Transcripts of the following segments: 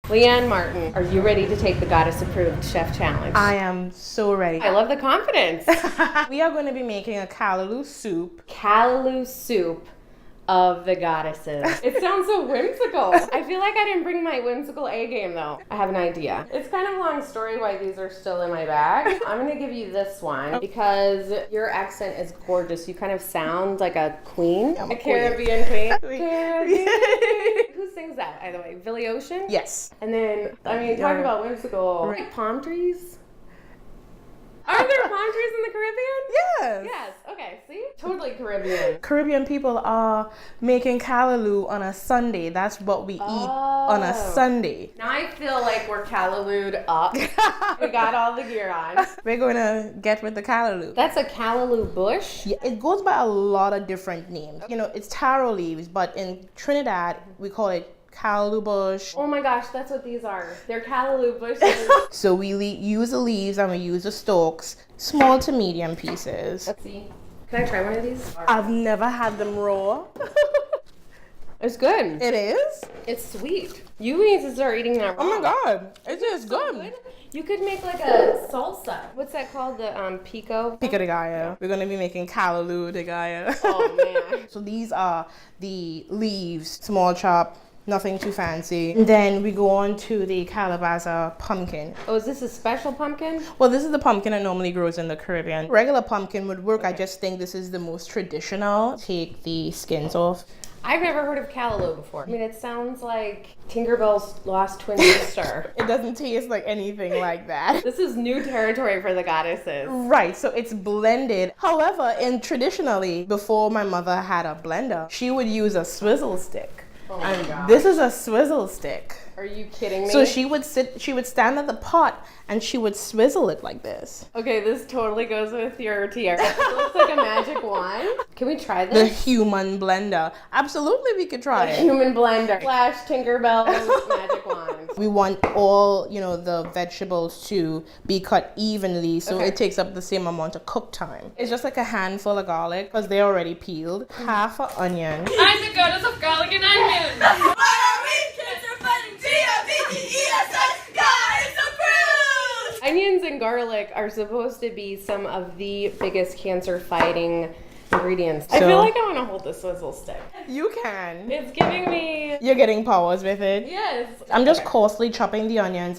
Leanne Martin, are you ready to take the Goddess Approved Chef Challenge? I am so ready. I love the confidence. We are going to be making a callaloo soup. Callaloo soup of the goddesses. It sounds so whimsical. I feel like I didn't bring my whimsical A game though. I have an idea. It's kind of a long story why these are still in my bag. I'm gonna give you this one because your accent is gorgeous. You kind of sound like a queen. I'm a a queen. Caribbean queen. Caribbean. Who sings that, by the way? Billy Ocean? Yes. And then, I mean, talk about whimsical. Right. Like palm trees? Are there palm trees in the Caribbean? Yes. Yes. Okay. See? Totally Caribbean. Caribbean people are making callaloo on a Sunday. That's what we eat on a Sunday. Now I feel like we're callalooed up. We got all the gear on. We're going to get with the callaloo. That's a callaloo bush? Yeah, it goes by a lot of different names. You know, it's taro leaves, but in Trinidad, we call it callaloo bush. Oh my gosh, that's what these are. They're callaloo bushes. So we use the leaves and we use the stalks, small to medium pieces. Let's see. Can I try one of these? I've never had them raw. It's good. It is? It's sweet. You need to start eating that raw. Oh my god, it is good. You could make like a salsa. What's that called? The pico? Pico de gallo. We're going to be making callaloo de gallo. Oh man. So these are the leaves, small chop. Nothing too fancy. And then we go on to the calabaza pumpkin. Oh, is this a special pumpkin? Well, this is the pumpkin that normally grows in the Caribbean. Regular pumpkin would work. I just think this is the most traditional. Take the skins off. I've never heard of callaloo before. I mean, it sounds like Tinkerbell's lost twin sister. It doesn't taste like anything like that. This is new territory for the goddesses. Right, so it's blended. However, traditionally, before my mother had a blender, she would use a swizzle stick. Oh my God. This is a swizzle stick. Are you kidding me? So she would stand at the pot and she would swizzle it like this. Okay, this totally goes with your tiara. It looks like a magic wand. Can we try The this? human blender. Absolutely, we could try it. Human blender / Tinkerbell's magic wand. We want all, the vegetables to be cut evenly so Okay. it takes up the same amount of cook time. It's just like a handful of garlic because they're already peeled. Half an onion. I'm the goddess of garlic and onions. Why are we kids are fighting GMBTESS? God is approved! Onions and garlic are supposed to be some of the biggest cancer-fighting ingredients. I feel like I want to hold the swizzle stick. You can. It's giving me... You're getting powers with it. Yes. I'm just coarsely chopping the onions.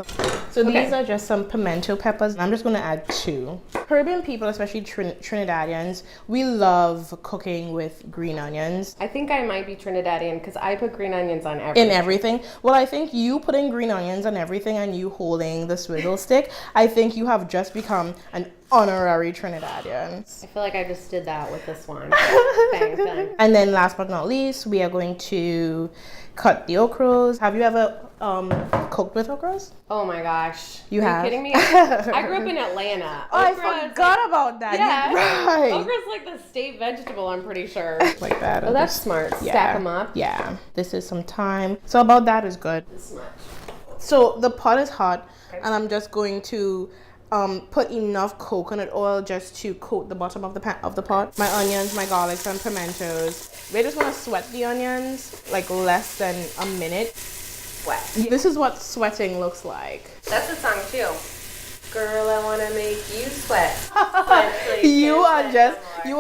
So Okay. these are just some pimento peppers. I'm just going to add 2. Caribbean people, especially Trinidadians, we love cooking with green onions. I think I might be Trinidadian because I put green onions on everything. In everything. Well, I think you putting green onions on everything and you holding the swizzle stick, I think you have just become an honorary Trinidadian. I feel like I just did that with this one. Bang, bang. And then last but not least, we are going to cut the okras. Have you ever cooked with okras? Oh my gosh. You Are have? you kidding me? I grew up in Atlanta. Oh, I Okra is forgot about that. Yeah. Right. Okra's like the state vegetable, I'm pretty sure. Like that. Oh, that's smart. Yeah. Stack them up. Yeah. This is some thyme. So about that is good. This much. So the pot is hot and I'm just going to put enough coconut oil just to coat the bottom of the pot. My onions, my garlics, and pimentos. We just want to sweat the onions like less than a minute. Sweat. This is what sweating looks like. That's a song too. Girl, I wanna make you sweat. You are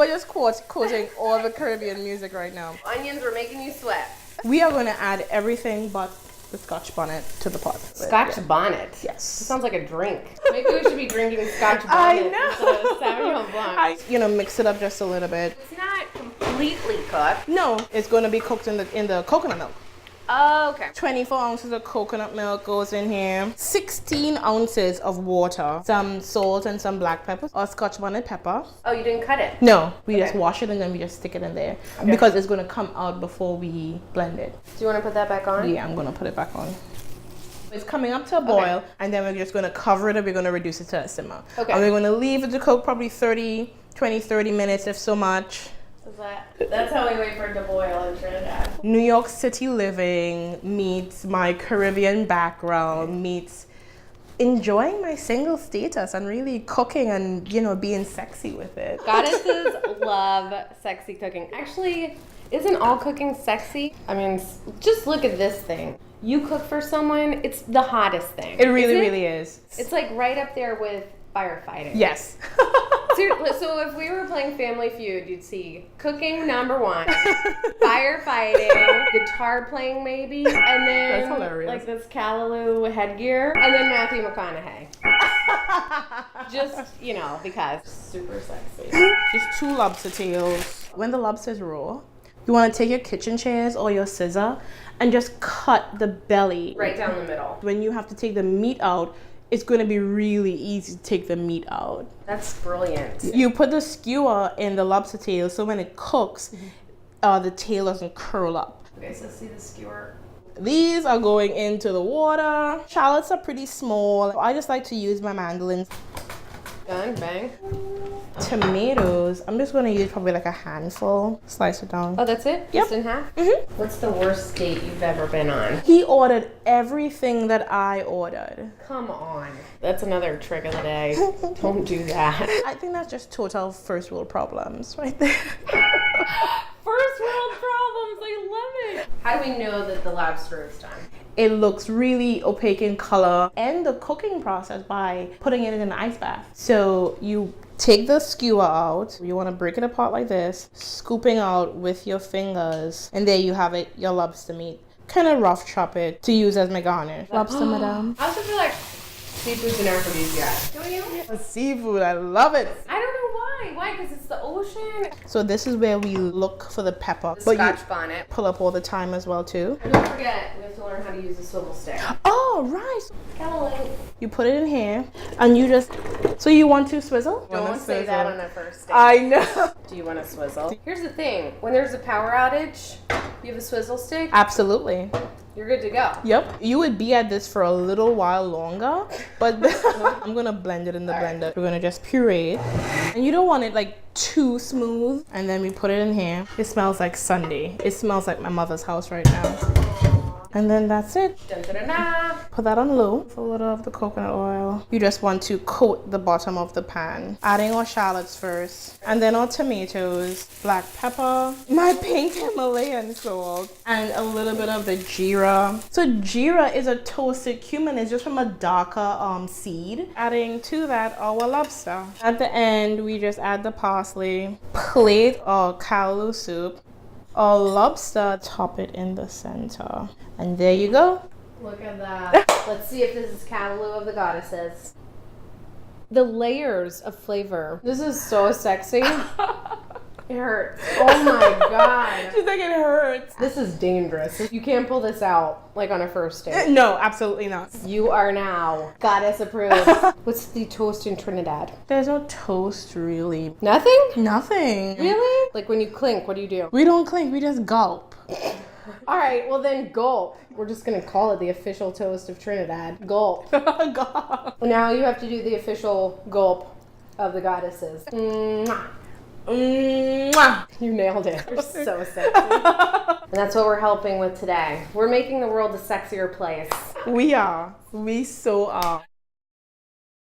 just quoting all the Caribbean music right now. Onions were making you sweat. We are going to add everything but the Scotch bonnet to the pot. Scotch Yeah. bonnet. It Yes. sounds like a drink. Maybe we should be drinking Scotch bonnet I know. instead of Sauvignon Blanc. Mix it up just a little bit. It's not completely cooked. No, it's going to be cooked in the coconut milk. Oh, okay. 24 ounces of coconut milk goes in here. 16 ounces of water. Some salt and some black pepper or Scotch bonnet pepper. Oh, you didn't cut it? No, we just Okay. wash it and then we just stick it in there because it's going to come out before we blend it. Do you want to put that back on? Yeah, I'm going to put it back on. It's coming up to a boil and then we're just going to cover it and we're going to reduce it to a simmer. Okay. And we're going to leave it to cook probably 30 minutes if so much. That's how we wait for it to boil in Trinidad. New York City living meets my Caribbean background meets enjoying my single status and really cooking and, being sexy with it. Goddesses love sexy cooking. Actually, isn't all cooking sexy? I mean, just look at this thing. you cook for someone, it's the hottest thing. It really, Isn't it? really is. It's like right up there with firefighting. Yes. So if we were playing Family Feud, you'd see cooking #1, firefighting, guitar playing maybe, and then That's hilarious. like this Callaloo headgear, and then Matthew McConaughey. Just, you know, because super sexy. Just 2 lobster tails. When the lobster is raw, you want to take your kitchen chairs or your scissor and just cut the belly. Right down the middle. When you have to take the meat out, it's going to be really easy to take the meat out. That's brilliant. You put the skewer in the lobster tail so when it cooks, the tail doesn't curl up. Okay, so see the skewer. These are going into the water. Shallots are pretty small. I just like to use my mandolins. Done, bang. Tomatoes, I'm just going to use probably like a handful. Slice it down. Oh, that's it? Yep. Just in half? Mhm. What's the worst date you've ever been on? He ordered everything that I ordered. Come on. That's another trick of the day. Don't do that. I think that's just total first world problems right there. First world problems. I love it. How do we know that the lobster is done? It looks really opaque in color. And the cooking process by putting it in an ice bath. So you take the skewer out. You want to break it apart like this, scooping out with your fingers. And there you have it, your lobster meat. Kind of rough chop it to use as my garnish. Lobster, madame. I also feel like seafood's an aphrodisiac. Don't you? Seafood, I love it. I don't know why. Why? Because it's the ocean. So this is where we look for the pepper. The But you Scotch bonnet. pull up all the time as well too. And don't forget, we have to learn how to use a swivel stick. Oh, right. Callaloo. You put it in here and you just, so you want to swizzle? Don't say that on a first date. I know. Do you want to swizzle? Here's the thing. When there's a power outage, you have a swizzle stick, Absolutely. you're good to go. Yep. You would be at this for a little while longer, but I'm going to blend it in the blender. We're going to just puree it. And you don't want it like too smooth. And then we put it in here. It smells like Sunday. It smells like my mother's house right now. And then that's it. Dun, dun, dun, dun. Put that on low for a little of the coconut oil. You just want to coat the bottom of the pan. Adding our shallots first. And then our tomatoes, black pepper, my pink Himalayan salt, and a little bit of the Jeera. So Jeera is a toasted cumin. It's just from a darker seed. Adding to that our lobster. At the end, we just add the parsley. Plate our Callaloo soup. Our lobster, top it in the center. And there you go. Look at that. Let's see if this is Callaloo of the goddesses. The layers of flavor. This is so sexy. It hurts. Oh my god. She's like, it hurts. This is dangerous. You can't pull this out like on a first date. No, absolutely not. You are now goddess approved. What's the toast in Trinidad? There's no toast, really. Nothing? Nothing. Really? Like when you clink, what do? We don't clink, we just gulp. All right, well then gulp. We're just gonna call it the official toast of Trinidad. Gulp. Gulp. Now you have to do the official gulp of the goddesses. Mwah. Mwah. You nailed it. You're so sexy. And that's what we're helping with today. We're making the world a sexier place. We are. We so are.